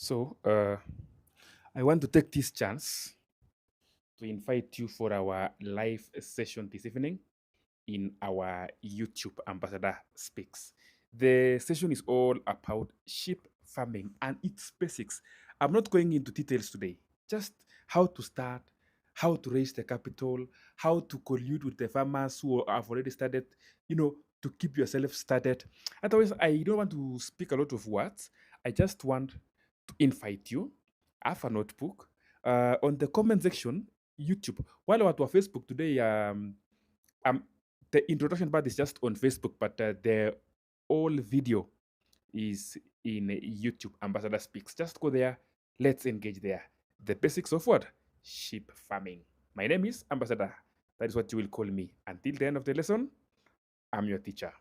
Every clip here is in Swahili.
So, I want to take this chance to invite you for our live session this evening in our YouTube Ambassador Speaks. The session is all about sheep farming and its basics. I'm not going into details today, just how to start, how to raise the capital, how to collude with the farmers who have already started, to keep yourself started. Otherwise, I don't want to speak a lot of words. I just want to invite you, have a notebook, on the comment section, YouTube. While at our Facebook today, um, the introduction part is just on Facebook, but the whole video is in YouTube. Ambassador Speaks. Just go there. Let's engage there. The basics of what? Sheep farming. My name is Ambassador. That is what you will call me. Until the end of the lesson, I'm your teacher.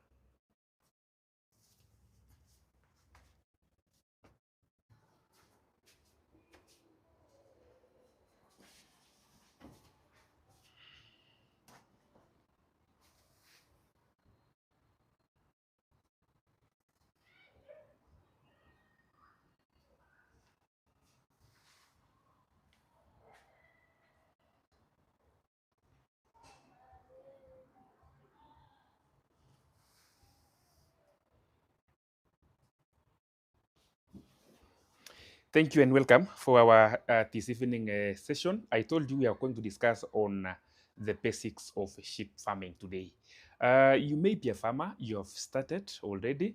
Thank you and welcome for our this evening session. I told you we are going to discuss on the basics of sheep farming today. You may be a farmer, you have started already,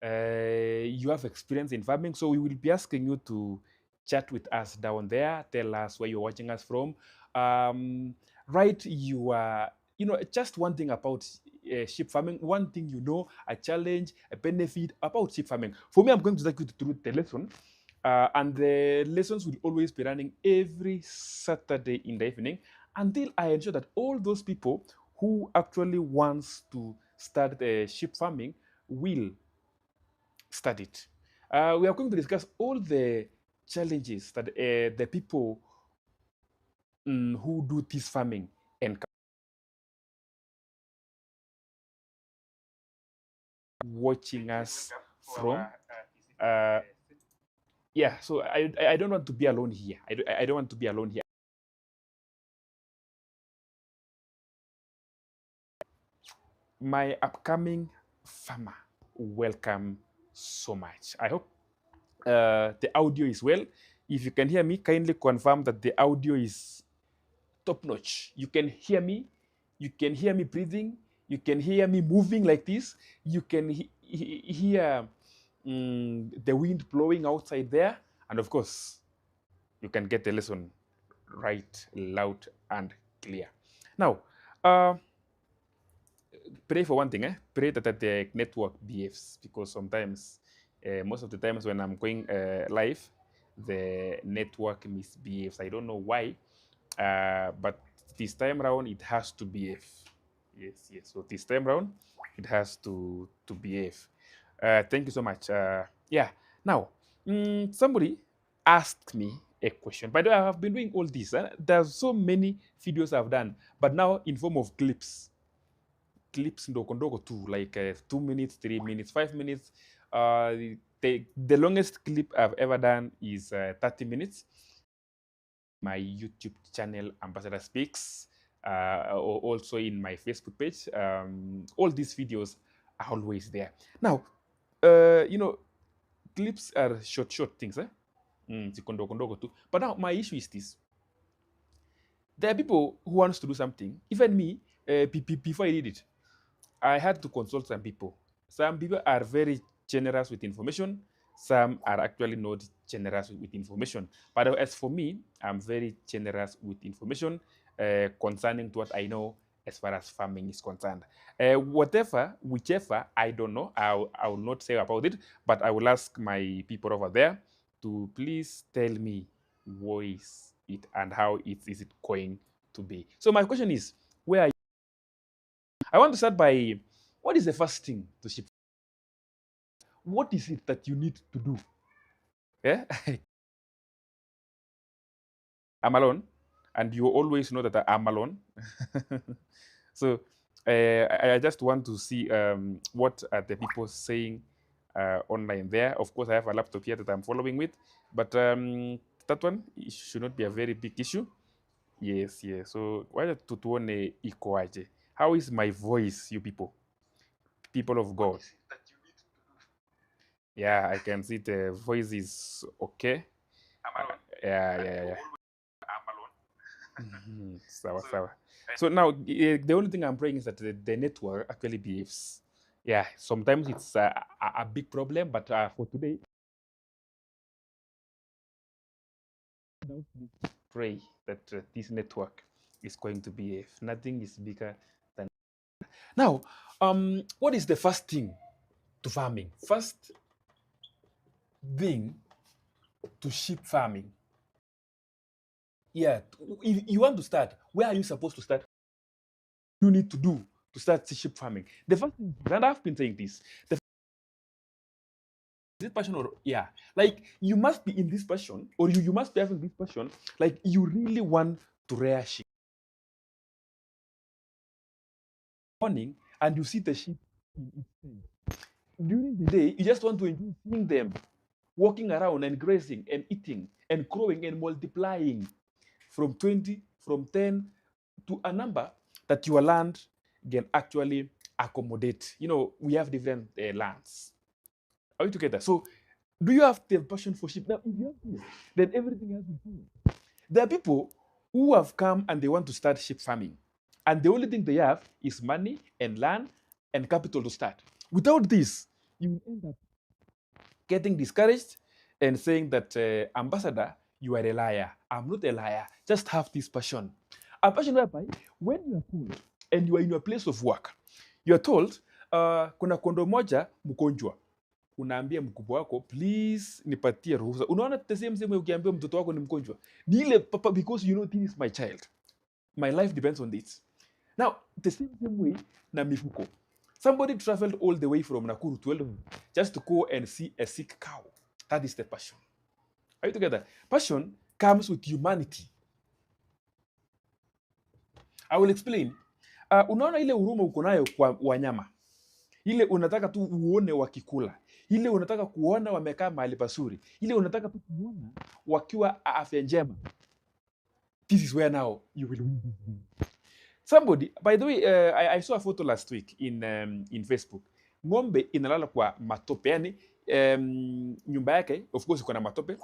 you have experience in farming, so we will be asking you to chat with us down there, tell us where you're watching us from. Write your, just one thing about sheep farming, one thing a challenge, a benefit about sheep farming. For me, I'm going to take you through the lesson, and the lessons will always be running every Saturday in the evening until I ensure that all those people who actually wants to start sheep farming will start it. We are going to discuss all the challenges that the people who do this farming and watching us from. Uh, yeah, so I don't want to be alone here. I don't want to be alone here. My upcoming farmer, welcome so much. I hope the audio is well. If you can hear me, kindly confirm that the audio is top notch. You can hear me. You can hear me breathing. You can hear me moving like this. You can hear the wind blowing outside there. And of course, you can get the lesson right, loud, and clear. Now, uh, pray for one thing, pray that the network behaves, because sometimes, most of the times when I'm going live, the network misbehaves. I don't know why, but this time around it has to behave. Yes, yes. So this time around it has to behave. Thank you so much. Yeah. Now, somebody asked me a question. By the way, I have been doing all this. There's so many videos I've done, but now in form of clips ndogo ndogo too, like 2 minutes, 3 minutes, 5 minutes. Uh, the longest clip I've ever done is 30 minutes. My YouTube channel, Ambassador Speaks, or also in my Facebook page. All these videos are always there. Now, clips are short things, eh? Ziko ndogo ndogo too. But now my issue is this: there are people who wants to do something. Even me, before I did it, I had to consult some people. Some people are very generous with information. Some are actually not generous with information. But as for me, I'm very generous with information concerning to what I know as far as farming is concerned. Whichever, I don't know, I will not say about it, but I will ask my people over there to please tell me what is it and how is it going to be. So my question is, where are you? I want to start by, what is the first thing to ship? What is it that you need to do? Yeah, I'm alone, and you always know that I'm alone. So I just want to see what are the people saying online there. Of course, I have a laptop here that I'm following with, but that one should not be a very big issue. Yes, yes. So wacha tutuone iko aje. How is my voice, you people of God? Yeah, I can see the voice is okay. Yeah, yeah, yeah. Sawa, sawa. So now the only thing I'm praying is that the network actually behaves. Yeah, sometimes it's a big problem, but for today, pray that this network is going to behave. Nothing is bigger than. Now, what is the first thing to farming? First thing to sheep farming. Yeah, if you want to start, where are you supposed to start? You need to do to start sheep farming. The first thing, and I've been saying this, this passion, or yeah, like you must be in this passion, or you must be having this passion, like you really want to rear sheep. Morning, and you see the sheep in its pen. During the day, you just want to enjoy seeing them walking around and grazing and eating and growing and multiplying from 20, from 10 to a number that your land can actually accommodate. You know, we have different lands. Are you together? So, do you have the passion for sheep? Now, if you have this, then everything else will follow. There are people who have come and they want to start sheep farming, and the only thing they have is money and land and capital to start. Without this, you will end up getting discouraged and saying that, Ambassador, you are a liar. I'm not a liar. Just have this passion. A passion whereby when you are told and you are in your place of work, you are told, kuna kondo moja mgonjwa, unaambia mkubwa wako, please nipatie ruhusa. Unaona the same ukiambia mtoto wako ni mgonjwa. Ni ile papa, because you know this is my child. My life depends on this. Now, the same way na mifuko. Somebody traveled all the way from Nakuru to Eldoret just to go and see a sick cow. That is the passion. Are you together? Passion comes with humanity. I will explain. Unaona ile huruma uko nayo kwa wanyama, ile unataka tu uone wakikula, ile unataka kuona wamekaa mahali pazuri, ile unataka tu kuona wakiwa afya njema. This is where now you will win this game. Somebody, by the way, I saw a photo last week in Facebook. Ng'ombe inalala kwa matope, yani nyumba yake of course iko na matope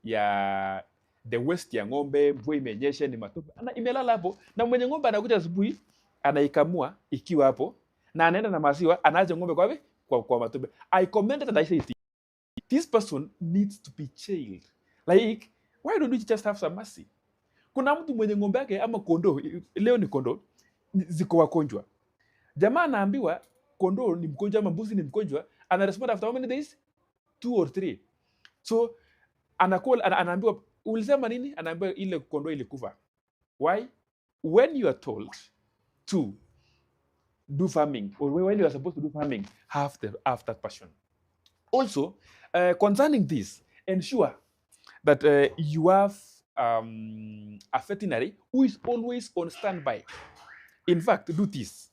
ya the west ya ng'ombe, mvua imenyesha, ni matope. Imelala hapo, na mwenye ng'ombe anakuja asubuhi anaikamua ikiwa hapo, na anaenda na maziwa, anaacha ng'ombe kwa matope. I commented and I said, this person needs to be jailed. Like, why don't we just have some mercy? Kuna mtu mwenye ng'ombe yake ama kondoo, leo ni kondoo ziko wagonjwa. Jamaa anaambiwa kondoo ni mgonjwa ama mbuzi ni mgonjwa, ana respond after how many days? 2 or 3. So anaambiwa ulisema nini? Anaambiwa ile kondoo ilikufa. Why? When you are told to do farming, or when you are supposed to do farming, have that passion. Also, concerning this, ensure that you have a veterinary who is always on standby. In fact, do this.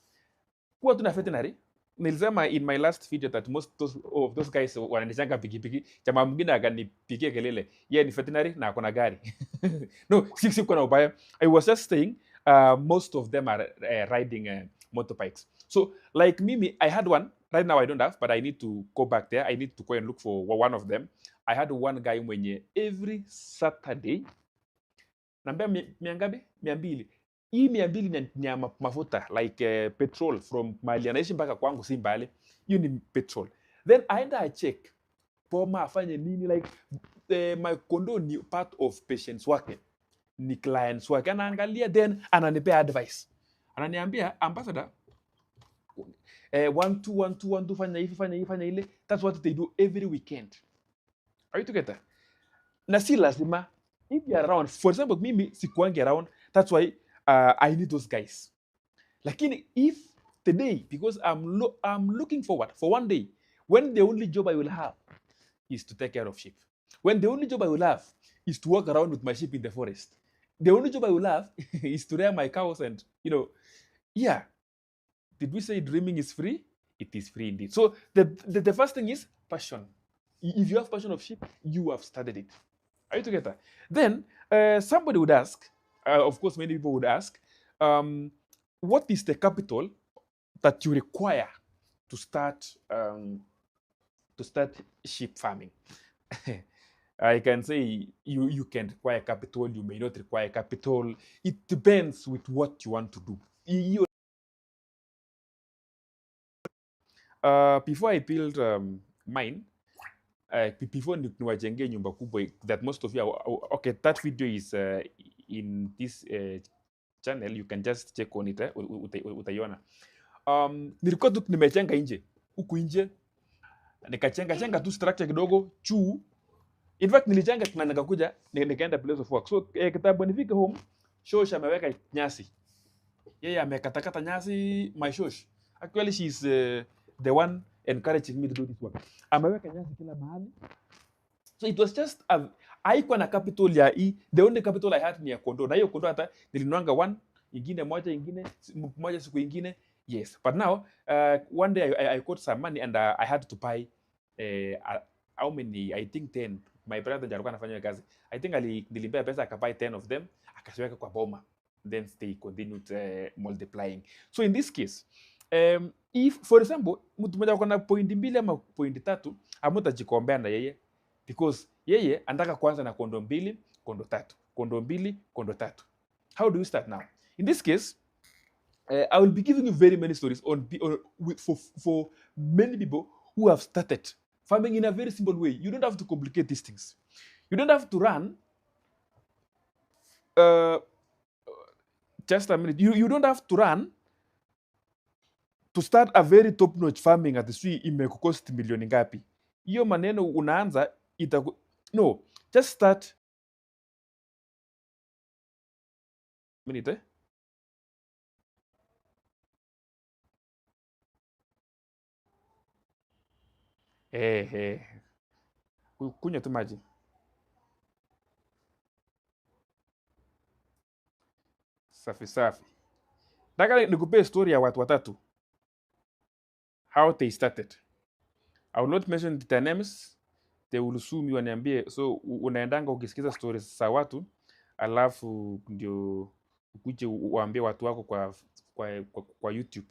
Kuwa tuna veterinary. Nilisema in my last video that most of those guys wanaendeshanga pikipiki. Jamaa mwingine akanipigia kelele, yeye ni veterinary na akona gari. No, si kuna ubaya. I was just saying, most of them are riding motorbikes. So, like me, I had one. Right now I don't have, but I need to go back there. I need to go and look for one of them. I had one guy mwenye every Saturday, nambia miangabe 200. Hii 200 ni ya mafuta, like petrol from mahali anaishi mpaka kwangu si mbali. Hiyo ni petrol. Then I check poma afanye nini, like my condo ni part of patients wake, ni clients wake, anaangalia then ananipea advice. Ananiambia, Ambassador, 1 2 fanya ile. That's what they do every weekend. Are you together? Na si lazima if you are around. For example, mimi sikuangi around. That's why I need those guys. Lakini if today, because I'm looking forward for one day when the only job I will have is to take care of sheep. When the only job I will have is to walk around with my sheep in the forest. The only job I will have is to rear my cows and, yeah. Did we say dreaming is free? it is free indeed. So the first thing is passion. If you have passion of sheep, you have studied it. Are you together? Then somebody would ask, of course, many people would ask, what is the capital that you require to start sheep farming? I can say you can require capital, you may not require capital. It depends with what you want to do. Before I build mine, before niwajenge nyumba kubwa that most of you are, okay, that video is in this channel, you can just check on it, utaiona. Nilikuwa tu nimechenga nje, huku nje nikachenga tu structure kidogo juu. In fact nilichenga na nikakuja nikaenda place of work. So kitabu nifike home, shosh ameweka nyasi. Yeye amekatakata nyasi, my shosh. Actually she's the one encouraging me to do this work. Ameweka nyasi kila mahali. So it was just haikuwa na capital ya hii. The only capital I had ni ya kondo. Na hiyo kondo hata nilinunanga one, ingine moja siku ingine. Yes, but now one day I got some money and I had to buy how many? I think 10. My brother ndio alikuwa anafanya kazi. I think nilimpea pesa akabuy 10 of them, akasiweka kwa boma. Then they continued multiplying. So in this case, if for example mtu mmoja ako na point 2 ama point 3, hamtajikombea na yeye because yeye anataka kuanza na kondo 2, kondo 3, kondo 2, kondo 3. How do you start now? In this case, I will be giving you very many stories for many people who have started farming in a very simple way. You don't have to complicate these things. You don't have to run. Just a minute. You don't have to run to start a very top-notch farming at the street imekukost milioni ngapi. Hiyo maneno unaanza no, just start. Minute. Kunywa tu maji. Safi. Nataka nikupe story ya watu watatu. How they started. I will not mention their names. They will sue me waniambie. So unaendanga ukisikiza stories za watu, alafu ndio ukuje uambie watu wako kwa YouTube.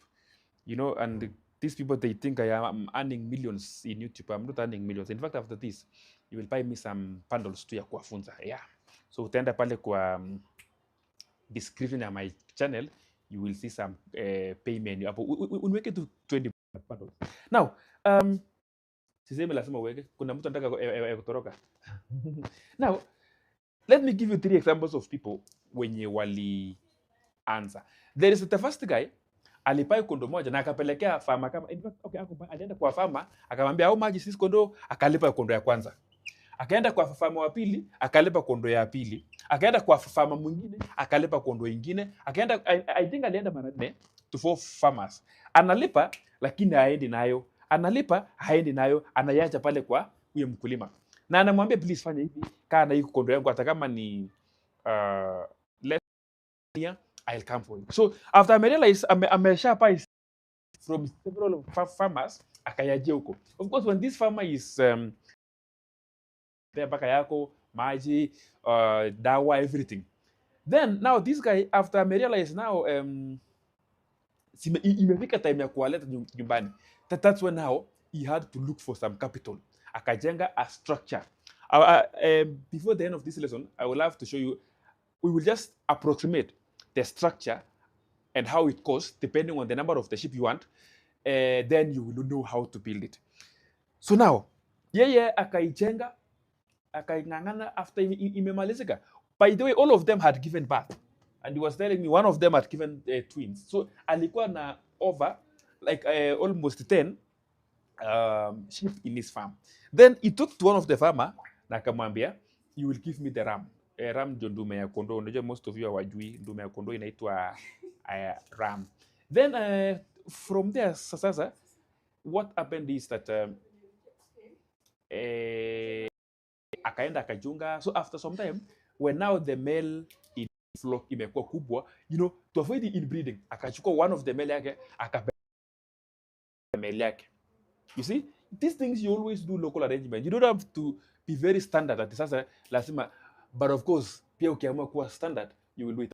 You know, and these people, they think I am earning millions in YouTube. I'm not earning millions. In fact, after this, you will buy me some bundles tu ya kuwafunza. Yeah. So utaenda pale kwa description ya my channel, you will see some pay menu. Hapo unweke tu 20 bundles. Now, sisemi lazima uweke. Kuna mtu anataka kutoroka. Now, let me give you 3 examples of people wenye walianza. There is the first guy, alipai kondo moja na akapelekea farmer kama, in fact, okay, alienda kwa farmer akamwambia how much is this kondo, akalipa kondo ya kwanza. Akaenda kwa farmer wa pili, akalipa kondo ya pili. Akaenda kwa farmer mwingine, akalipa kondo ingine. Akaenda, I think alienda mara 4 to 4 farmers. Analipa lakini haendi nayo. Analipa haendi nayo, anayacha pale kwa huyo mkulima. Na anamwambia please fanya hivi, kaa na hii kondo yangu hata kama ni less year, I'll come for you. So after I realized ameshapa from several farmers, akayajia huko. Of course, when this farmer is paka yako, maji, dawa, everything. Then now this guy, after I realized now imefika time ya kuwaleta nyumbani. That's when now he had to look for some capital. Akajenga a structure. Before the end of this lesson, I will have to show you, we will just approximate the structure and how it costs depending on the number of the sheep you want. Then you will know how to build it. So now, yeye akaijenga, akaingangana after imemalizika. By the way, all of them had given birth. And he was telling me one of them had given twins. So alikuwa na over like almost 10 sheep in his farm. Then he took to one of the farmer na akamwambia, you will give me the ram. Ram ndio ndume ya kondoo. Unajua most of you hawajui ndume ya kondoo inaitwa ram. Then from there sasa what happened is that akaenda akajunga. So after some time, when now the male in flock imekuwa kubwa, you know, to avoid the inbreeding, akachukua one of the male yake akapeleka mail yake. You see, these things you always do local arrangement. You don't have to be very standard at sasa lazima, but of course pia ukiamua kuwa standard, you will do it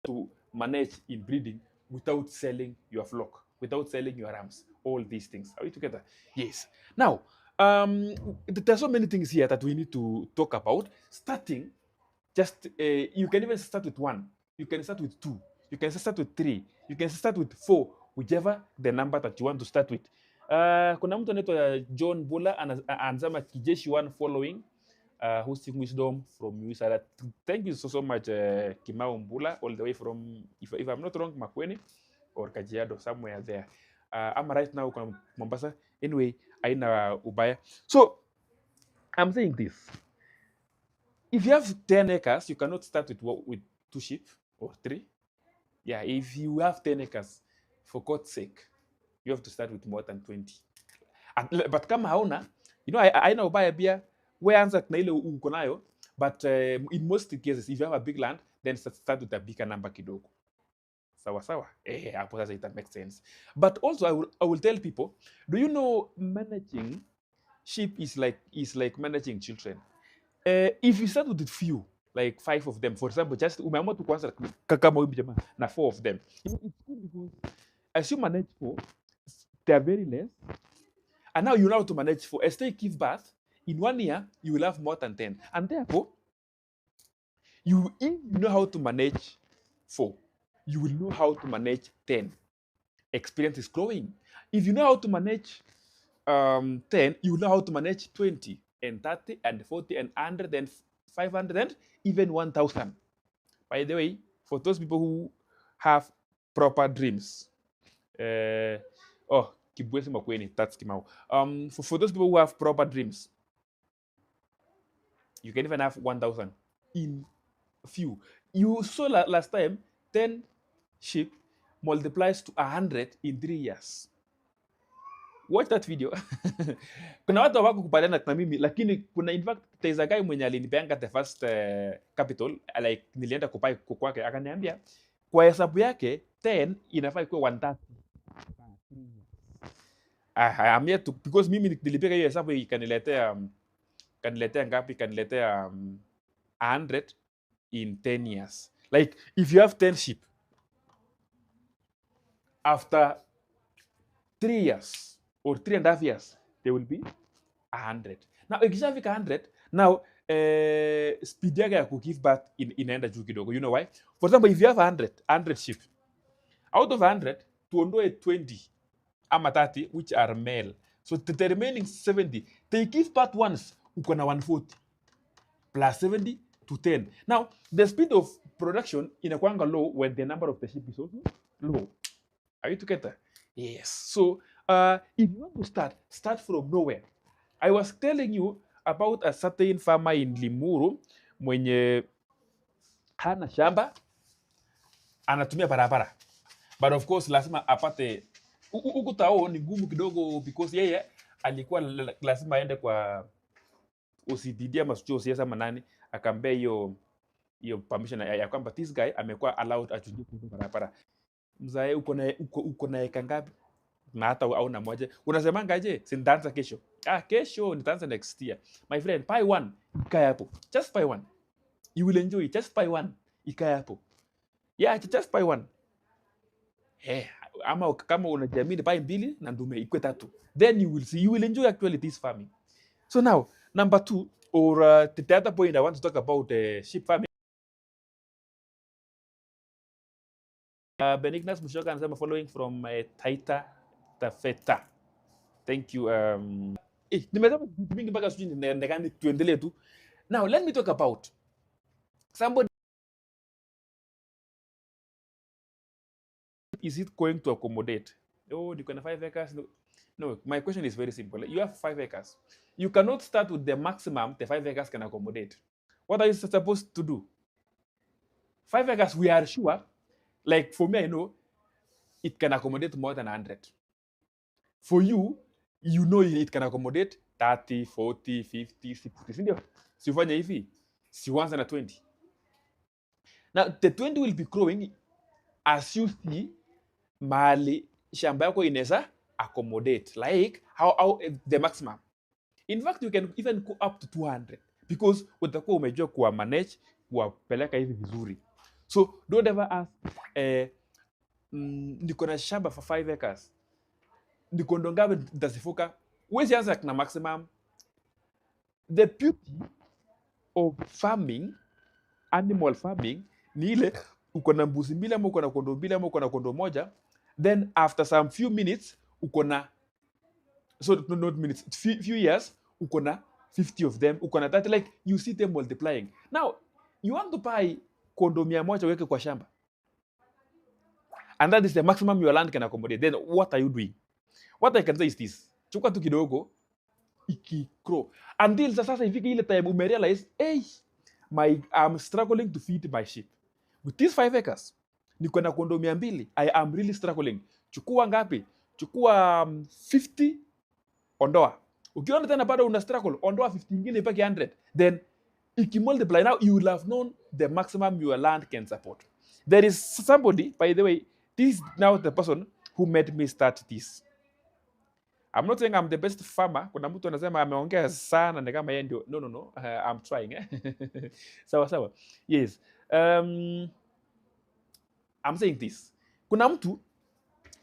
to manage inbreeding without selling your flock, without selling your rams, all these things. Are we together? Yes. Now, there are so many things here that we need to talk about. Starting, just you can even start with 1, you can start with 2, you can start with 3, you can start with 4, whichever the number that you want to start with. Kuna mtu anaitwa John Bula anasema Kijeshi 1 following hosting wisdom from USARA. Thank you so much, Kimau Mbula, all the way from, if I'm not wrong, Makweni or Kajiado, somewhere there. I'm right now from Mombasa. Anyway, aina ubaya. So, I'm saying this. If you have 10 acres, you cannot start with 2 sheep or 3. Yeah, if you have 10 acres, for God's sake, you have to start with more than 20. But kama hauna, you know, aina ubaya bia, we anza na ile uko nayo, but in most cases, if you have a big land, then start with a bigger number kidogo. Sawa sawa. Hapo sasa it makes sense. But also, I will tell people, do you know managing sheep is like managing children? If you start with a few, like 5 of them, for example, just umeamua tu kwanza kama huyu jamaa na 4 of them, it's good because as you manage 4, they are very less, and now you know how to manage 4. As they give birth, in 1 year you will have more than 10, and therefore if you know how to manage 4, you will know how to manage 10. Experience is growing. If you know how to manage 10, you know how to manage 20 and 30 and 40 and 100 and 500 and even 1,000. By the way, for those people who have proper dreams, Kibwezi Makweni, that's Kimau. For those people who have proper dreams, you can even have 1,000 in few. You saw last time 10 sheep multiplies to 100 in 3 years. Watch that video. Kuna watu wako kupatana na mimi, lakini kuna in fact there's a guy mwenye alinipeanga the first capital, like nilienda kupai kwake, akaniambia kwa hesabu yake 10 inafaa ikuwe 130. I'm here to, because mimi nilipiga hiyo hesabu ikaniletea ngapi? Kaniletea 100 in 10 years. Like if you have 10 sheep, after 3 years or 3.5 years, they will be 100. Now, ikishafika 100, now speed yake ya kugive birth inaenda juu kidogo. You know why? For example, if you have 100 sheep, out of 100, tuondoe 20 ama 30 which are male. So the remaining 70, they give birth once, uko na 140 plus 70 to 10. Now, the speed of production inakuanga low when the number of the sheep is also low. Are you together? Yes. So, if you want to start from nowhere. I was telling you about a certain farmer in Limuru mwenye hana shamba, anatumia barabara. But of course, lazima apate huku tao ni ngumu kidogo, because yeye alikuwa lazima aende kwa OCDD ama sio siasa manani, akambea hiyo permission ya kwamba this guy amekuwa allowed atumie barabara. Mzae uko na eka ngapi? Na hata au na moja. Unasemanga aje? Si nitaanza kesho. Kesho nitaanza next year. My friend, buy one, ikae hapo. Just buy one. You will enjoy it. Just buy one, ikae hapo. Yeah, just buy one. Ama kama unajiamini buy 2 na ndume ikwe 3. Then you will see, you will enjoy actually this farming. So now, number 2, or the other point I want to talk about sheep farming. Benignas Mushoka anasema following from Taita Tafeta. Thank you. Nimesema mingi mpaka sijui ndekani tuendelee tu. Now, let me talk about somebody. Is it going to accommodate? Oh, you can have 5 acres? No, my question is very simple. You have 5 acres. You cannot start with the maximum the 5 acres can accommodate. What are you supposed to do? 5 acres, we are sure, like for me, I know, it can accommodate more than 100. For you, you know it can accommodate 30, 40, 50, 60. Sindio? Si ufanya hivi, si once na 20. Now, the 20 will be growing as you see mahali shamba yako inaweza accommodate, like how the maximum. In fact, you can even go up to 200 because utakuwa umejua kuwa manage kuwapeleka hivi vizuri. So don't ever ask niko na shamba for 5 acres, niko ndo ngapi nitazifuka. Huwezi anza na maximum. The beauty of farming, animal farming, ni ile uko na mbuzi mbili ama uko na kondoo mbili ama uko na kondoo moja, then after some few minutes uko na, so not minutes, few years uko na 50 of them, uko na 30, like you see them multiplying. Now you want to buy kondoo 100 uweke kwa shamba, and that is the maximum your land can accommodate. Then what are you doing? What I can say is this: chukua tu kidogo ikigrow until sasa ifike ile time umerealize, hey, I'm struggling to feed my sheep with these 5 acres, niko na kondoo 200, I am really struggling. Chukua ngapi? Chukua 50, ondoa. Ukiona tena bado una struggle, ondoa 50 nyingine ipake 100. Then ikimultiply, now you will have known the maximum your land can support. There is somebody, by the way, this is now the person who made me start this. I'm not saying I'm the best farmer. Kuna mtu anasema ameongea sana ni kama yeye ndio. No. I'm trying. Sawa. Yes. I'm saying this. Kuna mtu,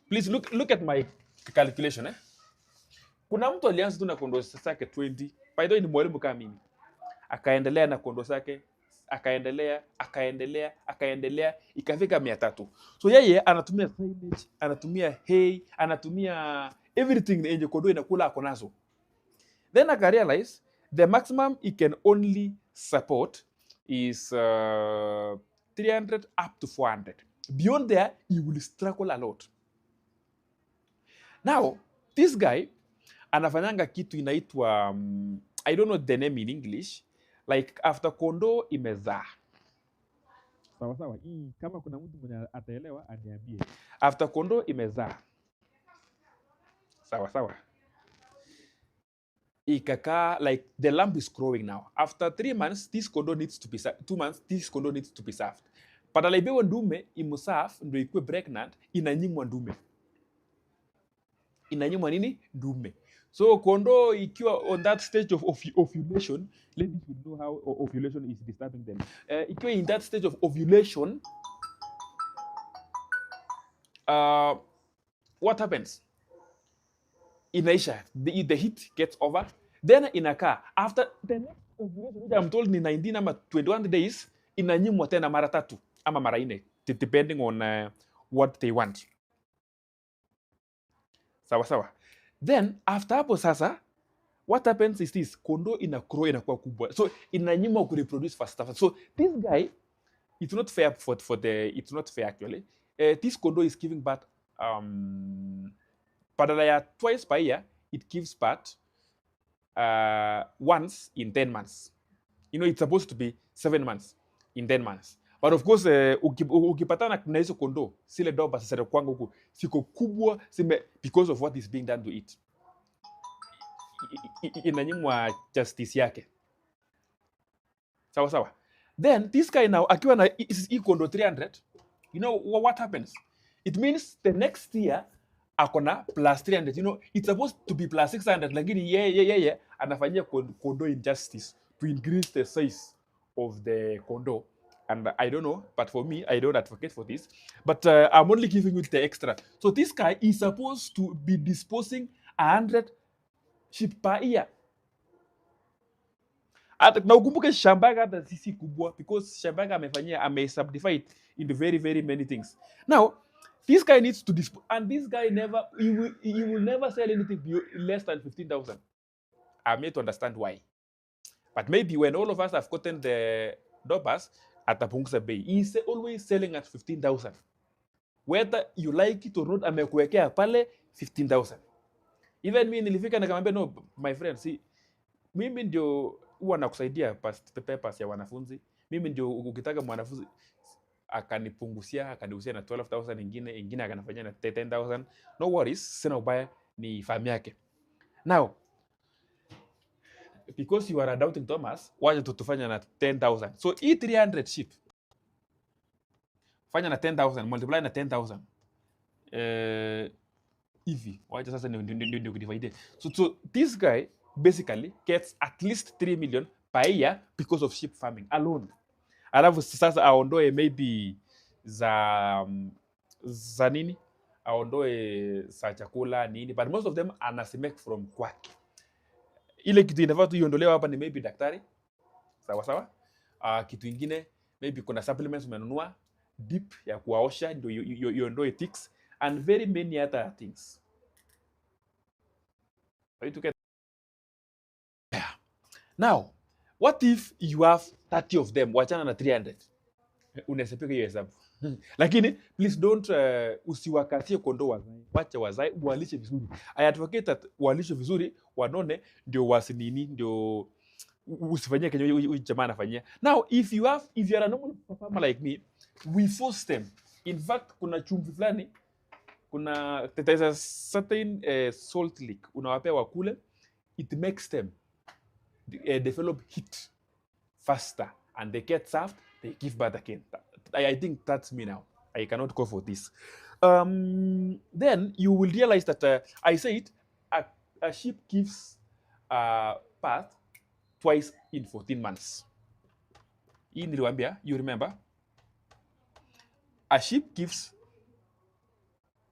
please look at my calculation. Kuna mtu alianza tu na kondoo zake 20. By the way, ni mwalimu kama mimi. Akaendelea na kondoo zake, akaendelea ikafika 300. So yeye anatumia silage, anatumia hay, anatumia everything yenye kondoo inakula ako nazo. Then I realize the maximum it can only support is 300 up to 400. Beyond there, you will struggle a lot. Now, this guy anafanyanga kitu inaitwa I don't know the name in English, like after kondoo imezaa. Sawa. Kama kuna mtu mwenye ataelewa aniambie. After kondoo imezaa. Sawa. Ikakaa, like the lamb is growing now. After 3 months, this kondoo needs to be 2 months, this kondoo needs to be served. Badala ibewe ndume imuserve ndio ikuwe pregnant, inanyimwa ndume. Inanyimwa nini? Ndume. So kondoo ikiwa on that stage of ovulation, ladies will know how ovulation is disturbing them. Ikiwa in that stage of ovulation, what happens? Inaisha, the heat gets over, then inakaa. After the next ovulation, which I'm told ni 19 ama 21 days, inanyimwa tena mara 3 ama mara 4, depending on what they want. Sawa. Then after hapo sasa, what happens is this: kondoo inagrow, inakuwa kubwa, so inanyimwa kureproduce faster. So this guy, it's not fair it's not fair actually. This kondoo is giving birth badala ya twice per year, it gives birth once in 10 months. You know, it's supposed to be 7 months in 10 months. But of course, ukipatana na hizo kondoo, sile doba sasa kwangu huku siko kubwa because of what is being done to it. Inanyimwa justice yake. Sawa. Then this guy now akiwa na hii kondoo 300, you know what happens? It means the next year akona plus 300. You know, it's supposed to be plus 600, lakini yeye anafanyia kondoo injustice to increase the size of the kondoo. And I don't know, but for me, I don't advocate for this. But I'm only giving you the extra. So this guy is supposed to be disposing 100 sheep per year. Na ukumbuke shamba yake hata sisi kubwa, because shamba yake amefanyia, subdivide into very, very many things. Now, this guy needs to dispose, and this guy he will never sell anything less than 15,000. I'm yet to understand why. But maybe when all of us have gotten the dobas, atapunguza bei. He's always selling at 15,000. Whether you like it or not, amekuwekea pale 15,000. Even me nilifika nikamwambia, no my friend, see, mimi ndio huwa nakusaidia papers ya wanafunzi. Mimi ndio ukitaka mwanafunzi akanipungusia na 12,000 ingine akanafanyia na 10,000. No worries, sina ubaya, ni famu yake. Now, because you are a doubting Thomas, wacha tutufanya na 10,000. So hii 300 sheep fanya na 10,000, multiply na 10,000. hivi. Wacha sasa ndio kudivide. So this guy basically gets at least 3 million per year because of sheep farming alone. Alafu sasa aondoe maybe za nini, aondoe za chakula nini, but most of them anasimake from kwake. Ile kitu inafaa tu iondolewa hapa ni maybe daktari, sawa sawa. Kitu ingine maybe kuna supplements umenunua deep ya kuwaosha ndio iondoe ticks and very many other things. Now, what if you have 30 of them, wachana na 300? Unasepika hiyo hesabu. Lakini please don't usiwakatie kondoo wazae. Wacha wazae, walishe vizuri. I advocate that walishe vizuri, wanone ndio wasinini, ndio usifanyie kenye huyu jamaa anafanyia. Now, if you are a normal farmer like me, we force them. In fact, kuna chumvi fulani, there's a certain salt lick unawapea wakule, it makes them develop heat faster and they get served, they give birth again. I think that's me now. I cannot go for this. Then you will realize that I said a sheep gives birth twice in 14 months. In Rwanda, you remember? A sheep gives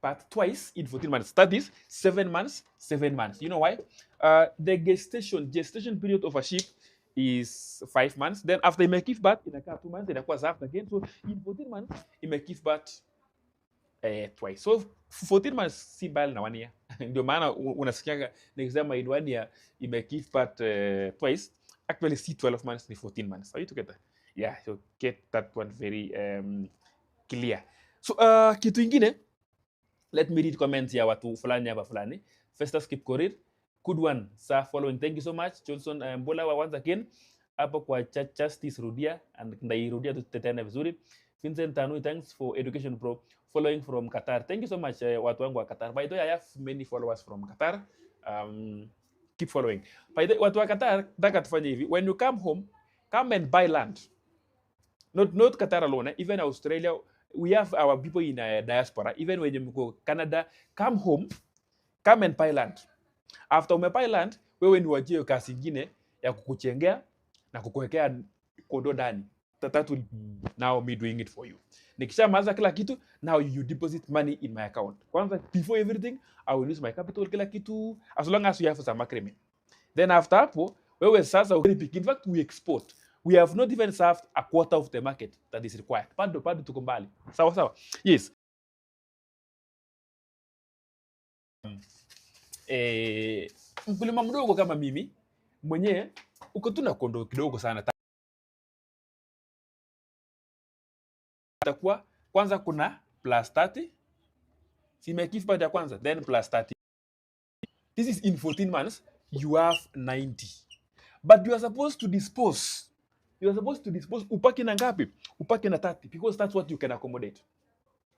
birth twice in 14 months. That is 7 months, 7 months. You know why? The gestation period of a sheep is 5 months. Then after it may give birth in a 2 months, it acquires after again. So in 14 months, it may give birth twice. So 14 months si mbali na 1 year. Ndio maana unasikiaga nikisema in 1 year it may give birth twice. Actually, see 12 months ni 14 months. Are you together? Yeah, so get that one very clear. So kitu ingine, let me read comments ya watu fulani hapa fulani. Festus Kipkorir, good one, sir, following. Thank you so much. Johnson Mbola once again. Hapo kwa Justice Rudia, and ndairudia tutetene vizuri. Vincent Tanui, thanks for education bro. Following from Qatar. Thank you so much watu wangu wa Qatar. By the way, I have many followers from Qatar. Keep following. By the way, watu wa Qatar, nataka tufanye hivi. When you come home, come and buy land. Not Qatar alone, even Australia. We have our people in diaspora. Even when you go Canada, come home, come and buy land. After umebuy land, wewe ni wajie kazi ingine ya kukuchengea na kukuwekea kodo ndani. That will be now me doing it for you. Nikishamaliza kila kitu, now you deposit money in my account. Kwanza, before everything, I will use my capital kila kitu, as long as you have some agreement. Then after hapo, wewe sasa in fact we export. We have not even served a quarter of the market that is required. Bado tuko mbali. Sawa sawa. Yes. Mkulima mdogo kama mimi mwenyewe uko tu na kondoo kidogo sana. Takuwa kwanza kuna plus 30. Simekifu baada ya kwanza, then plus 30. This is in 14 months, you have 90. But you are supposed to dispose. Upaki na ngapi? Upaki na 30, because that's what you can accommodate.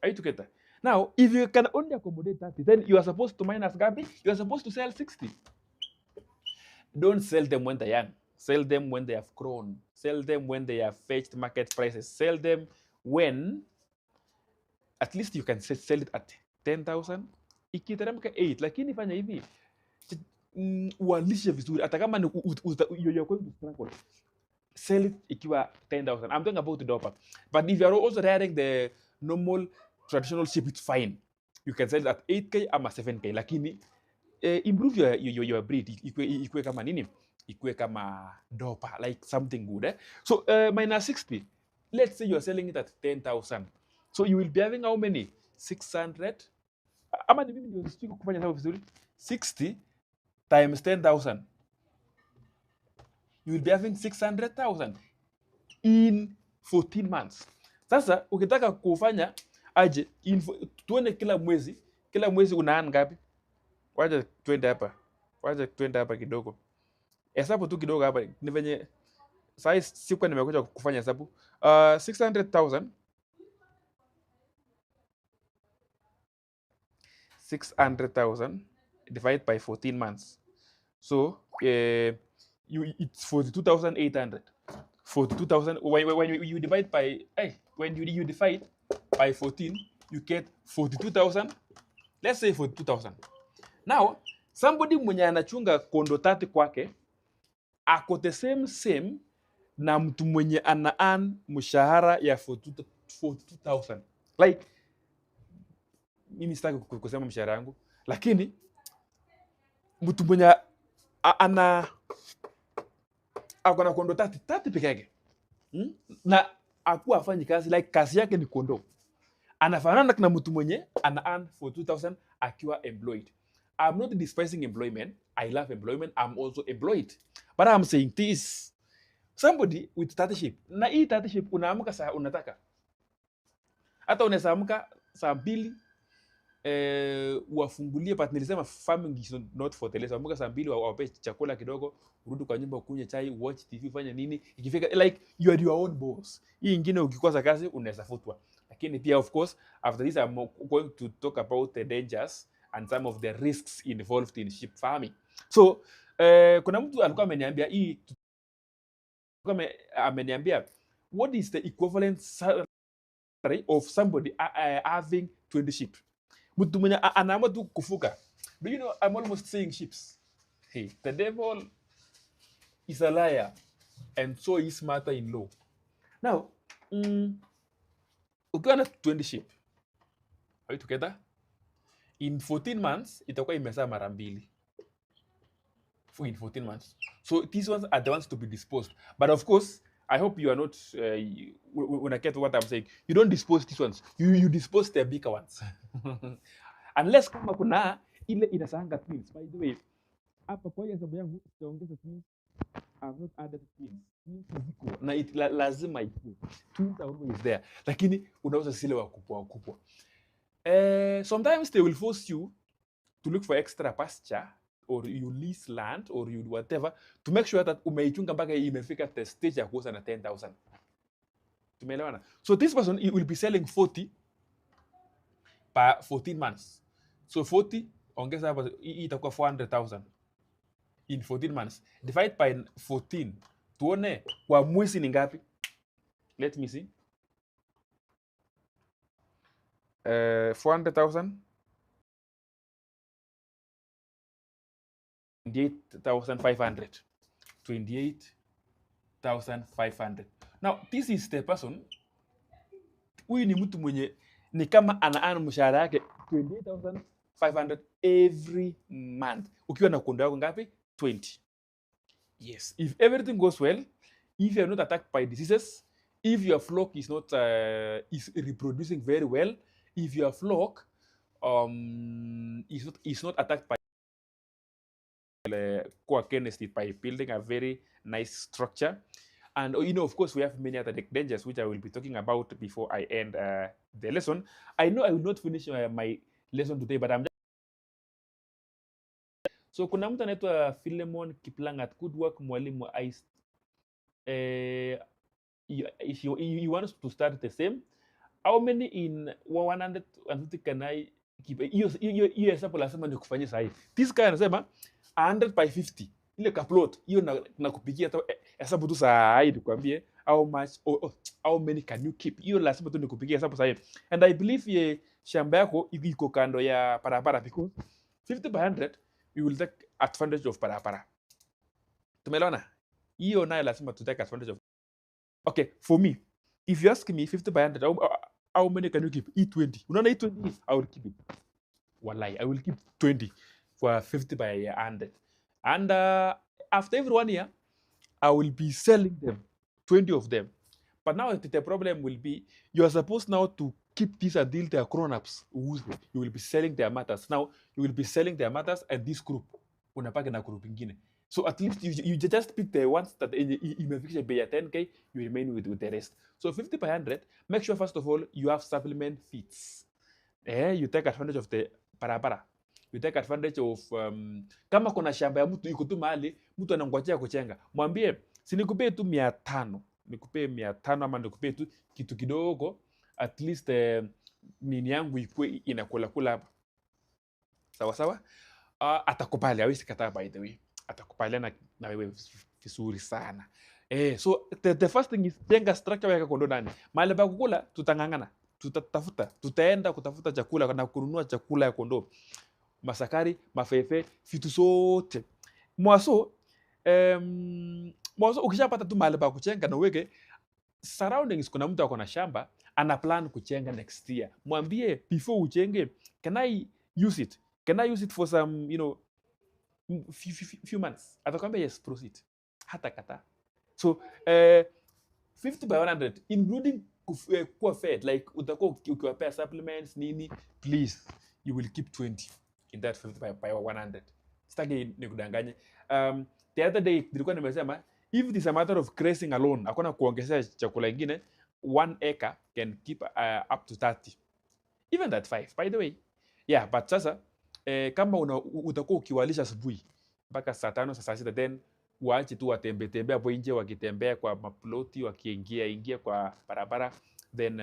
Are you together? Now, if you can only accommodate 30, then you are supposed to minus ngapi? You are supposed to sell 60. Don't sell them when they're young. Sell them when they have grown. Sell them when they have fetched market prices. Sell them when at least you can sell it at 10,000. Ikiteremka 8, lakini fanya hivi. Ualishe vizuri. Hata kama you're going to struggle. Sell it ikiwa 10,000. I'm talking about the doper. But if you're also rearing the normal traditional sheep, it's fine. You can sell it at 8K ama 7K. Lakini improve your breed. Ikue kama nini? Ikue kama doper, like something good. So minus 60. Let's say you're selling it at 10,000. So you will be having how many? 600. Ama ni mimi ndio sitaki kufanya sababu vizuri. 60 times 10,000. You will be having 600,000 in 14 months. Sasa ukitaka kufanya aje tuone kila mwezi unaan ngapi? Wacha twende hapa kidogo. Hesabu tu kidogo hapa. Ni venye sasa sikuwa nimekuja kufanya hesabu. 600,000 divided by 14 months. So it's 42,800. 42,000 when you divide by when you divide by 14, you get 42,000. let's say for 2,000. Now somebody mwenye anachunga kondo 30 kwake ako the same na mtu mwenye ana earn mshahara ya for 2,000. Like mimi sitaki kusema mshahara yangu, lakini mtu mwenye ana akona kondo 30 peke yake na akuwa afanyi kazi, like kazi yake ni kondo, anafanana na mtu mwenye ana earn for 2,000 akiwa employed. I'm not despising employment. I love employment. I'm also employed. But I'm saying this, somebody with 30ship, na hii 30ship unaamka saa unataka. Hata unaweza amka saa 2 wafungulie, but nilisema farming is not for the lazy. Amka saa 2 wape chakula kidogo, urudi kwa nyumba ukunywe chai, watch TV, fanya nini. Ikifika like you are your own boss. Hii ingine ukikosa kazi unaweza futwa. Lakini pia of course after this I'm going to talk about the dangers and some of the risks involved in sheep farming. So kuna mtu alikuwa ameniambia what is the equivalent salary of somebody having 20 sheep. Mtu mwenye anaamua tu kufuka. Do you know I'm almost saying sheeps. Hey, the devil is a liar and so is mother-in-law. Now, ukiwa na 20 sheep, are you together? In 14 months, itakuwa imezaa mara 2. In 14 months. So these ones are the ones to be disposed. But of course, I hope you are not, when I get what I'm saying, you don't dispose these ones. You dispose the bigger ones. Unless kama kuna ile inasanga twins. By the way, hapa kwa hesabu yangu sitaongeza twins. I've not added twins. Twins ziko na lazima ikuwe. Twins are always there. Lakini unauza zile wakubwa. Sometimes they will force you to look for extra pasture, or you lease land, or you whatever, to make sure that umeichunga mpaka imefika the stage ya kuuza na 10,000. Tumeelewana? So this person will be selling 40 per 14 months. So 40 ongeza hapa itakuwa 400,000 in 14 months. Divide by 14. Tuone kwa mwezi ni ngapi? Let me see. 400,000. 28,500. 28,500. Now this is the person. Huyu ni mtu mwenye ni kama ana mshahara yake 28,500 every month. Ukiwa na kondo yako ngapi? 20. Yes, if everything goes well, if you are not attacked by diseases, if your flock is not is reproducing very well, if your flock is not attacked by co-against it by building a very nice structure. And you know, of course, we have many other dangers which I will be talking about before I end the lesson. I know I will not finish my lesson today, but I'm just... So kuna mtu anaitwa Philemon Kiplangat. Good work mwalimu. If you want to start the same, how many in 150 can I keep? Hiyo hesabu lazima nikufanyie sahihi. This guy anasema 100 by 50 ile kaplot hiyo na kupigia hesabu tu sahihi, nikwambie how many can you keep. Hiyo lazima tu nikupigia hesabu sahihi. And I believe shamba yako iko kando ya barabara, because 50 by 100 you will take advantage of barabara. Tumeelewana? Hiyo nayo lazima tu take advantage of. Okay, for me, if you ask me 50 by 100, how many can you keep? E20. Unaona E20? I will keep it. Wallahi, I will keep 20 for 50 by 100. And after every 1 year, I will be selling them, 20 of them. But now the problem will be, you are supposed now to keep this until they are grown-ups. You will be selling their matters. Now, you will be selling their matters and this group. Unapaka na group ingine. So at least you just pick the ones that imefikisha bei ya 10K, you remain with the rest. So 50 by 100, make sure first of all you have supplement feeds. You take advantage of the barabara. You take advantage of kama kuna shamba ya mtu iko tu mahali, mtu anangojea kuchenga. Mwambie, si nikupee tu 500. Nikupee 500 ama nikupee tu kitu kidogo, at least nini yangu ikuwe inakula kula hapa. Sawa sawa? Atakubali, hawezi kataa, by the way. Atakubaliana na wewe vizuri sana. So the first thing is jenga structure ya kondo ndani. Mahali pa kukula tutangangana. tutaenda kutafuta chakula na kununua chakula ya kondoo, masakari, mafefe, vitu zote. Mwaso ukishapata tu mahali pa kuchenga na uweke surroundings, kuna mtu ako na shamba ana plan kuchenga next year, mwambie before uchenge, can I use it for some, you know, few months? Atakwambia yes, proceed, hata kata. So 50 by 100 including kuwa fed, like utakuwa ukiwapea supplements nini, please you will keep 20 in that 50 by 100. Sitaki nikudanganye. The other day nilikuwa nimesema if it is a matter of grazing alone, hakuna kuongezea chakula ingine, 1 acre can keep up to 30, even that 5 by the way. Yeah, but sasa kama utakuwa ukiwalisha asubuhi mpaka saa 5 saa 6, then waache tu watembe hapo nje, wakitembea kwa maploti, wakiingia kwa barabara, then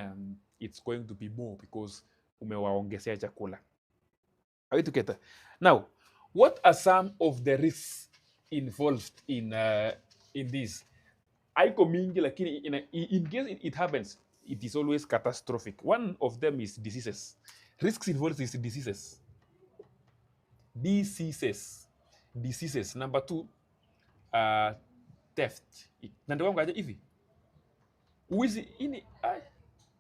it's going to be more because umewaongezea chakula. Are you together? Now, what are some of the risks involved in this? Haiko mingi, lakini in case it happens, it is always catastrophic. One of them is diseases. Risks involved is diseases. Number 2, theft. Nandoka ngaje hivi? Uwizi ini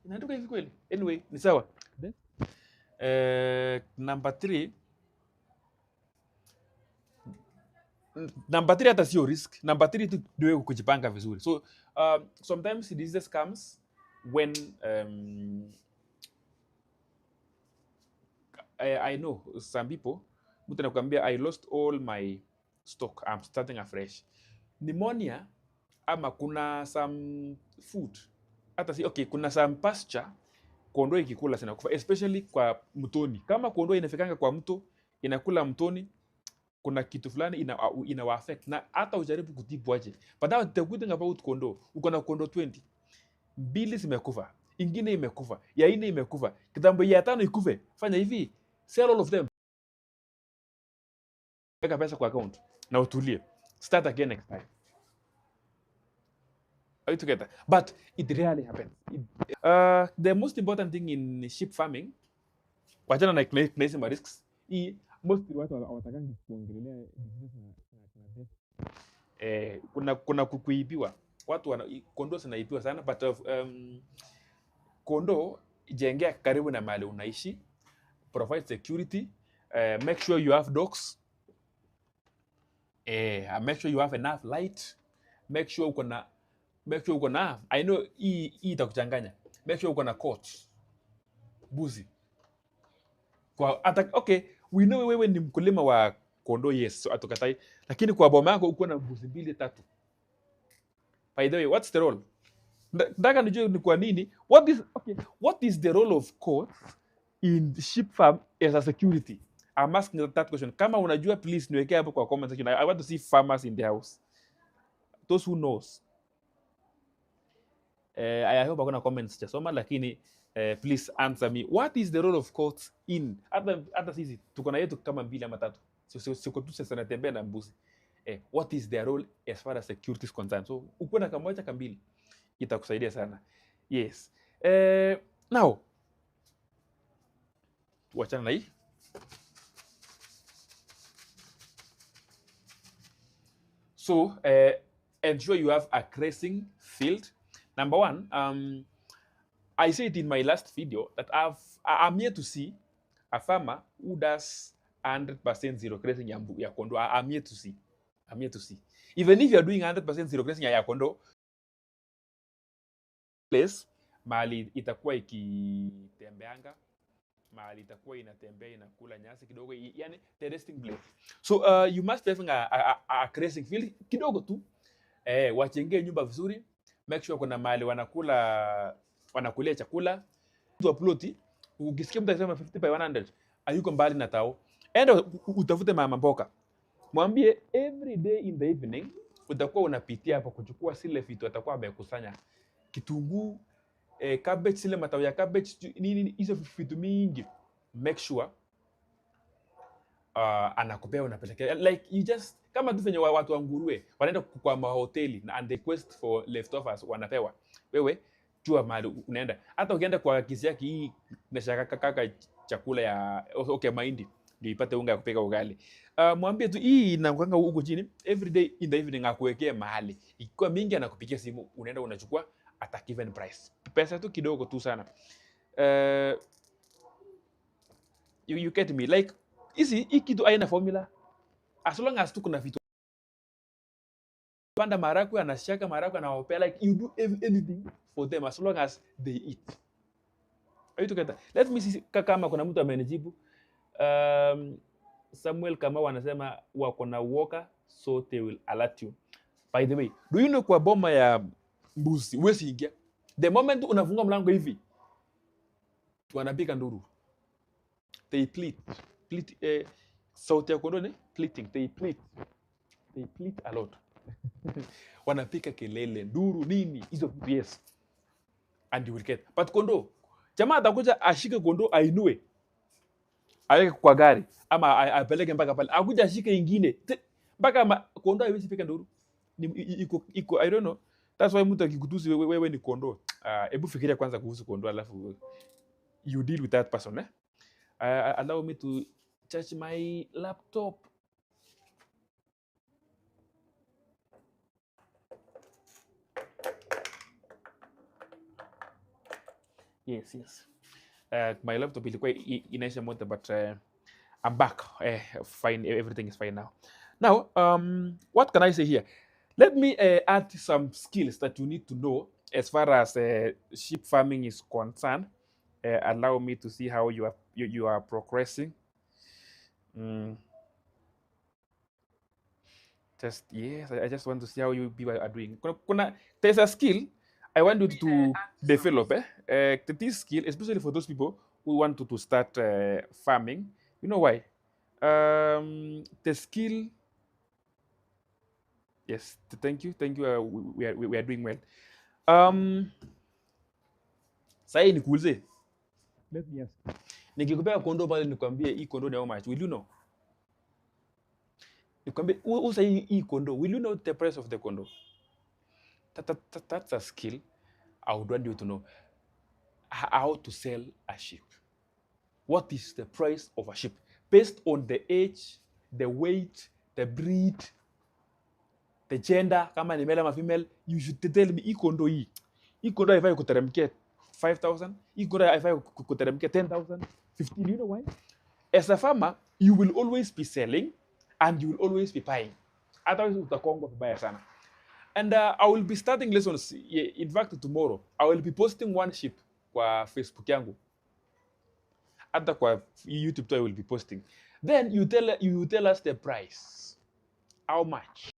inandoka hivi kweli? Anyway, ni sawa. Number 3 hata sio risk. Number 3 tu ndio kujipanga vizuri. So sometimes diseases comes when I know some people, mtu anakuambia I lost all my stock, I'm starting afresh. Pneumonia, ama kuna some food, hata si okay, kuna some pasture kondoo ikikula sana kufa, especially kwa mtoni. Kama kondoo inafikanga kwa mto, inakula mtoni, kuna kitu fulani ina affect, na hata ujaribu kutibu aje. But now the good thing about kondoo, uko na kondoo 20, 2 zimekufa, ingine imekufa, ya 4 imekufa, kitambo ya 5 ikufe, fanya hivi, sell all of them, weka pesa kwa account na utulie, start again next time. Are you together? But it rarely happens. The most important thing in sheep farming, wachana na hizi risks, most watu hawatakangi kuongelea kuna kuibiwa. Watu kondoo zinaibiwa sana, but kondoo jengea karibu na mahali unaishi, provide security, make sure you have dogs, make sure you have enough light, make sure uko na I know hii itakuchanganya, make sure uko na court, buzi kwa okay, we know wewe ni mkulima wa kondoo, yes, so atukatai, lakini kwa boma yako uko na mbuzi 2 3. By the way, what's the role? Nataka nijue ni kwa nini, what is the role of court in sheep farm as a security? I'm asking that question. Kama unajua, please niwekea hapo kwa comment section. I want to see farmers in the house, those who knows. I hope hakuna comments chasoma, lakini please answer me, what is the role of courts in hata sisi tuko na yetu kama 2 ama 3, siko tu sasa natembea na mbuzi. What is their role as far as security is concerned? So uko na kama 1 2 itakusaidia sana. Yes. Now wachana na hii. So ensure you have a grazing field. Number 1, I said in my last video that I'm here to see a farmer who does 100% zero grazing ya kondoo. I'm here to see. Even if you're doing 100% zero grazing ya kondoo, place mahali itakuwa ikitembeanga, mahali itakuwa inatembea inakula nyasi kidogo, yani the resting place. So you must have a grazing field kidogo tu, wachengee nyumba vizuri, make sure kuna mahali wanakulia chakula. Tu ploti, ukisikia mtu akisema 50 by 100, ayuko mbali na tao, enda utafute mama mboka, mwambie every day in the evening utakuwa unapitia hapo kuchukua zile vitu atakuwa amekusanya, kitunguu, cabbage, zile matawi ya cabbage, nini hizo vitu mingi, make sure anakupea, unapelekea, like you just kama tu venye watu wa nguruwe wanaenda kwa mahoteli and they request for leftovers, wanapewa. Wewe jua mahali unaenda. Hata ukienda kwa kisi yake hii nashaka kaka chakula ya okay mahindi ndio ipate unga ya kupika ugali. Mwambie tu hii inakuanga huko chini every day in the evening akuwekea mahali. Ikiwa mingi anakupigia simu unaenda unachukua at a given price. Pesa tu kidogo tu sana. You get me, like hii kitu aina formula as long as tu kuna vitu panda marakwe anashaka marakwe anawapea, like you do anything for them as long as they eat. Are you together? Let me see kama kuna mtu amenijibu. Samuel kama wanasema wako na walker so they will alert you. By the way, do you know kwa boma ya mbuzi huwezi ingia. The moment unafunga mlango hivi wanapiga nduru. They pleat. Sauti ya kondoo ni pleating. They pleat a lot. Wanapika kelele, nduru nini hizo, yes, and you will get. But kondoo, jamaa atakuja ashike kondoo ainue aweke kwa gari ama apeleke mpaka pale, akuja ashike ingine mpaka kondoo haiwezi pika nduru. Iko I don't know, that's why mtu akikutusi wewe ni kondoo. Hebu fikiria kwanza kuhusu kondoo alafu you deal with that person. Allow me to charge my laptop. Yes. My laptop ilikuwa inaisha moto, but I'm back. Fine, everything is fine now. Now, what can I say here? Let me add some skills that you need to know as far as sheep farming is concerned. Allow me to see how you are progressing. I just want to see how you people are doing. There's a skill I want you to develop. This skill, especially for those people who want to start farming. You know why? The skill. Yes, thank you. We are doing well. Sasa nikuulize. Let me ask. Nikikupea kondoo pale nikwambie hii kondoo ni how much? Will you know? Nikwambie usa hii kondoo. Will you know the price of the kondoo? That's a skill I would want you to know. How to sell a sheep. What is the price of a sheep? Based on the age, the weight, the breed, the gender, kama ni male ama female, you should tell me hii kondoo hii. Hii kondoo haifai kuteremkia 5,000. Hii kondoo haifai kuteremkia 10,000, 15. You know why? As a farmer, you will always be selling and you will always be buying. Otherwise utakongwa vibaya sana. And I will be starting lessons. In fact, tomorrow I will be posting one sheep kwa Facebook yangu. Hata kwa YouTube too I will be posting. Then you tell us the price. How much?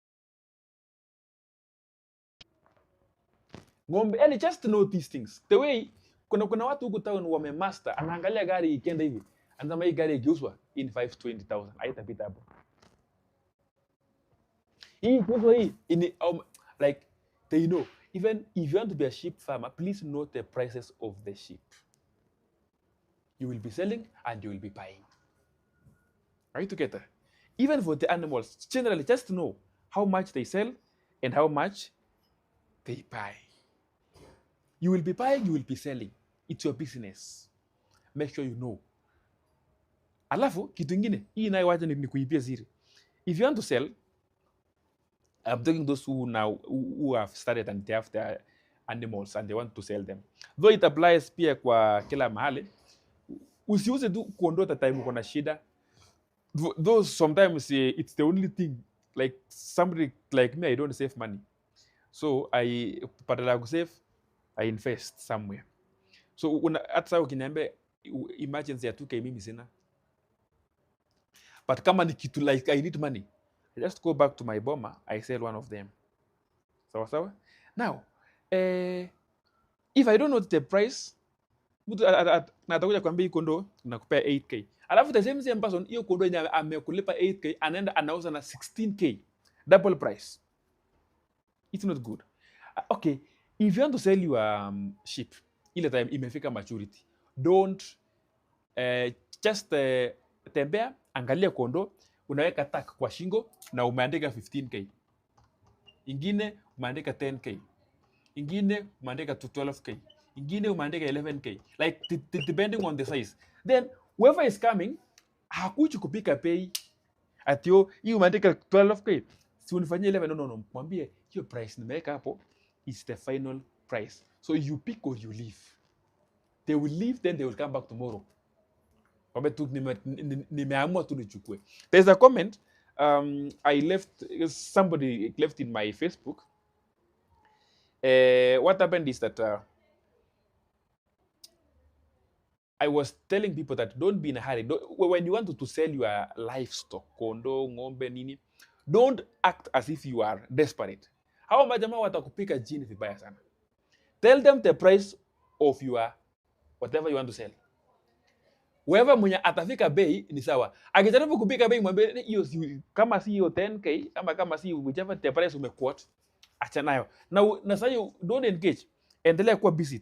Ng'ombe, and just to know these things. The way kuna watu huku town wamemaster, anaangalia gari ikienda hivi, anasema hii gari ikiuzwa in 520,000. Haitapita hapo. Hii ikiuzwa hii in like they know. Even if you want to be a sheep farmer, please know the prices of the sheep. You will be selling and you will be buying. Are you together? Even for the animals, generally just know how much they sell and how much they buy. You will be buying, you will be selling. It's your business. Make sure you know. Alafu, kitu ingine, hii nayo wacha ni kuibia siri. If you want to sell, I'm talking those who have started and they have their animals and they want to sell them. Though it applies pia kwa kila mahali, usiuze tu kondoo the time uko na shida. Though sometimes it's the only thing. Like somebody like me, I don't save money. So badala ya kusave, I invest somewhere. So hata ukiniambia emergency ya 2K mimi sina. But kama ni kitu like I need money, I just go back to my boma, I sell one of them. Sawa? Now, if I don't know the price, mtu atakuja kwambia hii kondoo nakupea 8K. Alafu the same person hiyo kondoo yenye amekulipa 8K anaenda anauza na 16K. Double price. It's not good. Okay, if you want to sell your sheep, ile time imefika maturity, don't just tembea, angalia kondoo, unaweka tag kwa shingo na umeandika 15K. Ingine umeandika 10K. Ingine umeandika 12K. ingine umeandika 11k, like depending on the size. Then whoever is coming hakuji kupika pay ati hii umeandika 12k, si unifanyie 11. No, mwambie hiyo price nimeweka hapo is the final price, so you pick or you leave. They will leave, then they will come back tomorrow. Nimeamua tu nichukue. There's a comment I left, somebody left in my Facebook. What happened is that I was telling people that don't be in a hurry. When you want to sell your livestock, kondo, ng'ombe, nini, don't act as if you are desperate. Hao majamaa watakupika jini vibaya sana. Tell them the price of your whatever you want to sell. Whoever mwenye atafika bei ni sawa. Akijaribu kupika bei mwambie hiyo kama si hiyo 10k ama kama si whichever the price umequote, acha nayo. Na sasa don't engage. Endelea kuwa busy.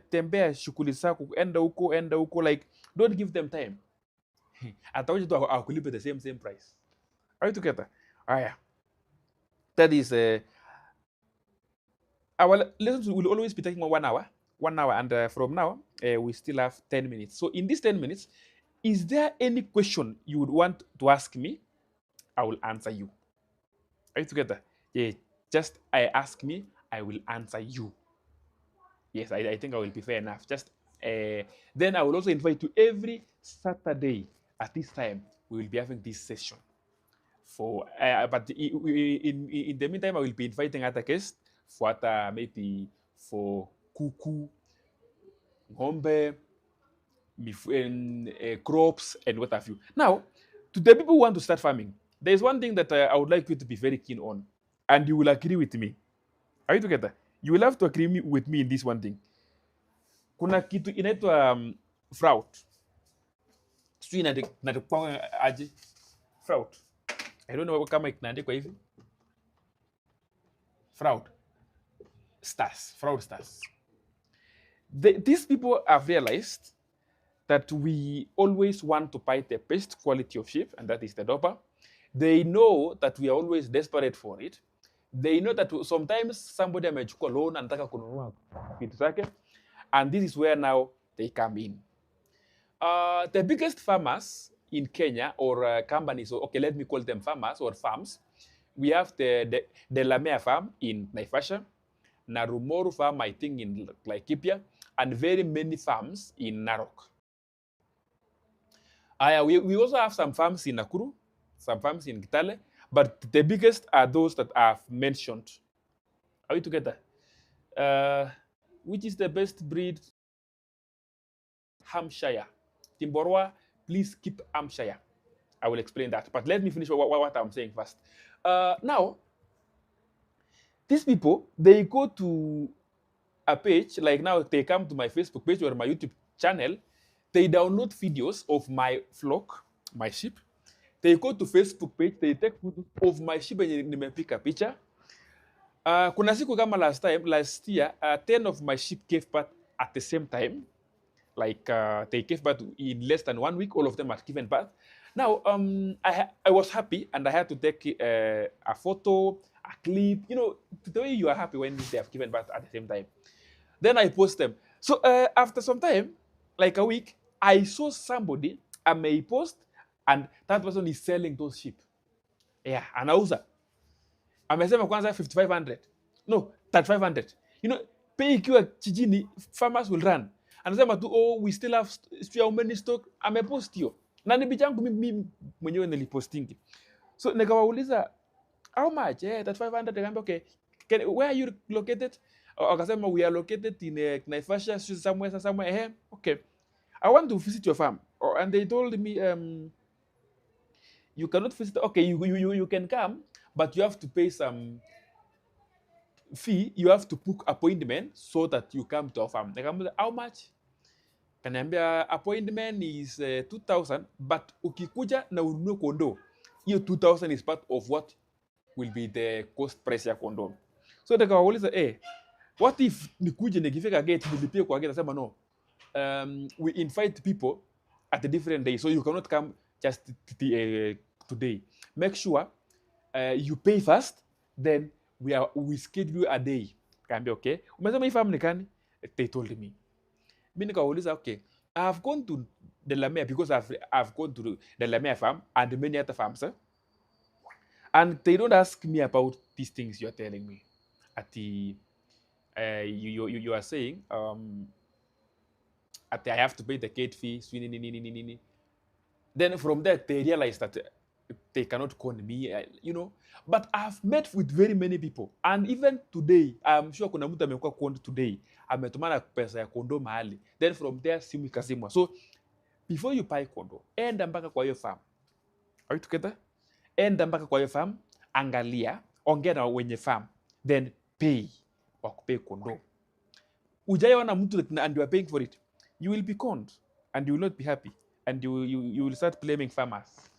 Tembea shughuli zako, enda huko, like don't give them time. Atawaje tu akulipe the same price. Are you together? Aya. That is our lessons will always be taking 1 hour. 1 hour, and from now we still have 10 minutes. So in these 10 minutes, is there any question you would want to ask me? I will answer you. Are you together? Yeah, just ask me, I will answer you. Yes, I think I will be fair enough. Just then I will also invite you every Saturday at this time. We will be having this session. For but in the meantime, I will be inviting other guests for maybe for kuku, ng'ombe, crops, and what have you. Now, to the people who want to start farming, there is one thing that I would like you to be very keen on, and you will agree with me. Are you together? You will have to agree with me in this one thing. Kuna kitu inaitwa fraud. Sijui inaandikwa aje? Fraud. I don't know kama inaandikwa hivi. Fraud stars. These people have realized that we always want to buy the best quality of sheep, and that is the Doba. They know that we are always desperate for it. They know that sometimes somebody amechukua loan anataka kununua kitu zake, and this is where now they come in. The biggest farmers in Kenya, or companies, okay, let me call them farmers or farms. We have the Lamea farm in Naivasha, Narumoru farm, I think, in Laikipia, and very many farms in Narok. We also have some farms in Nakuru, some farms in Kitale, but the biggest are those that I've mentioned. Are we together? Which is the best breed? Hampshire. Timborwa, please keep Hampshire. I will explain that, but let me finish what I'm saying first. Now, these people, they go to a page, like now they come to my Facebook page or my YouTube channel, they download videos of my flock, my sheep. They go to Facebook page, they take photos of my sheep and nimepika picha. Kuna siku kama last year, 10 of my sheep gave birth at the same time. Like they gave birth in less than 1 week, all of them had given birth. Now, I was happy, and I had to take a photo, a clip, the way you are happy when they have given birth at the same time. Then I post them. So after some time, like a week, I saw somebody, I may post, and that person is selling those sheep. Yeah, anauza. Amesema kwanza 5,500. No, 3,500. Pay ikiwa chijini, farmers will run. Anasema tu, we still have how many stock. Amepost hiyo. Na ni bichangu mimi mwenyewe nilipostingi. So nikawauliza, how much? 3,500. Nikamwambia, okay, where are you located? Akasema, we are located in Naivasha, somewhere. Okay, I want to visit your farm. And they told me, you cannot visit. Okay, you can come, but you have to pay some fee. You have to book appointment so that you come to our farm. Nikamwambia, how much? Kaniambia appointment is 2,000, but ukikuja na ununue kondoo, hiyo 2,000 is part of what will be the cost price ya kondoo. So nikawauliza, what if nikuje nikifika gate nilipie kwa gate? Nasema no, we invite people at a different day, so you cannot come just today. Make sure you pay first, then we schedule a day. Kaambia okay. Umesema hii farm ni kani? they told me. Mi nikauliza, okay, I've gone to Delamere because I've gone to the Delamere farm and many other farms, and they don't ask me about these things you're telling me. At the you are saying at I have to pay the gate fee. Then from there they realize that they cannot con me, But I've met with very many people, and even today I'm sure kuna mtu amekuwa conned today, ametumana pesa ya kondo mahali, then from there simu ikazimwa. So before you buy kondo, enda mpaka kwa hiyo farm. Are you together? Enda mpaka kwa hiyo farm, angalia, ongea na wenye farm, then pay wakupay kondo. Ujaiona mtu and you are paying for it, you will be conned and you will not be happy, and you will start blaming farmers.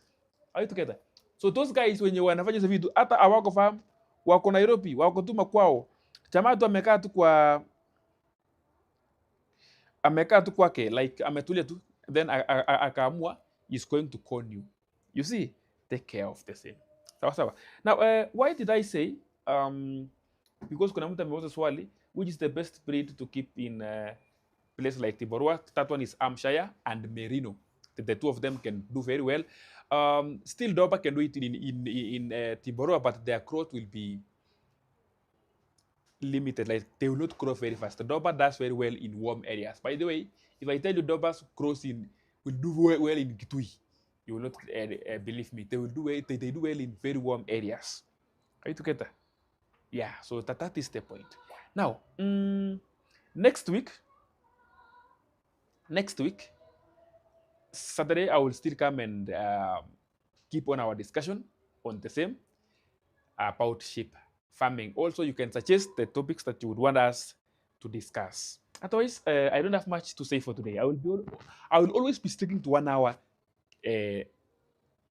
Are you together? So those guys wenye wanafanya hizo vitu hata hawako farm, wako Nairobi, wako tu makwao. Jamaa tu amekaa tu kwake, like ametulia tu, then akaamua is going to con you. You see, take care of the same. Sawa sawa. Now, why did I say because kuna mtu ameuliza swali, which is the best breed to keep in place like Tiborua? That one is Hampshire and Merino. The two of them can do very well. Still, Doba can do it in Tiborua, but their growth will be limited. Like they will not grow very fast. The Doba does very well in warm areas. By the way, if I tell you Dobas will do well in Kitui, you will not believe me. They will do well. They do well in very warm areas. Are you together? Yeah. So that is the point. Now, next week, Saturday, I will still come and keep on our discussion on the same about sheep farming. Also, you can suggest the topics that you would want us to discuss. Otherwise, I don't have much to say for today. I will always be sticking to 1 hour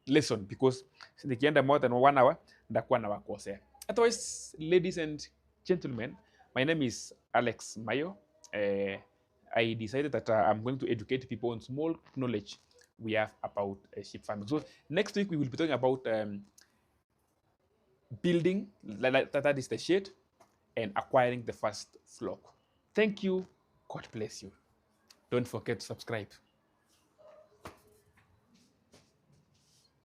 lesson, because nikienda more than 1 hour ndakuwa na wakosea. Otherwise, ladies and gentlemen, my name is Alex Mayo. I decided that I'm going to educate people on small knowledge we have about sheep farming. So next week we will be talking about building, that is the shed, and acquiring the first flock. Thank you. God bless you. Don't forget to subscribe.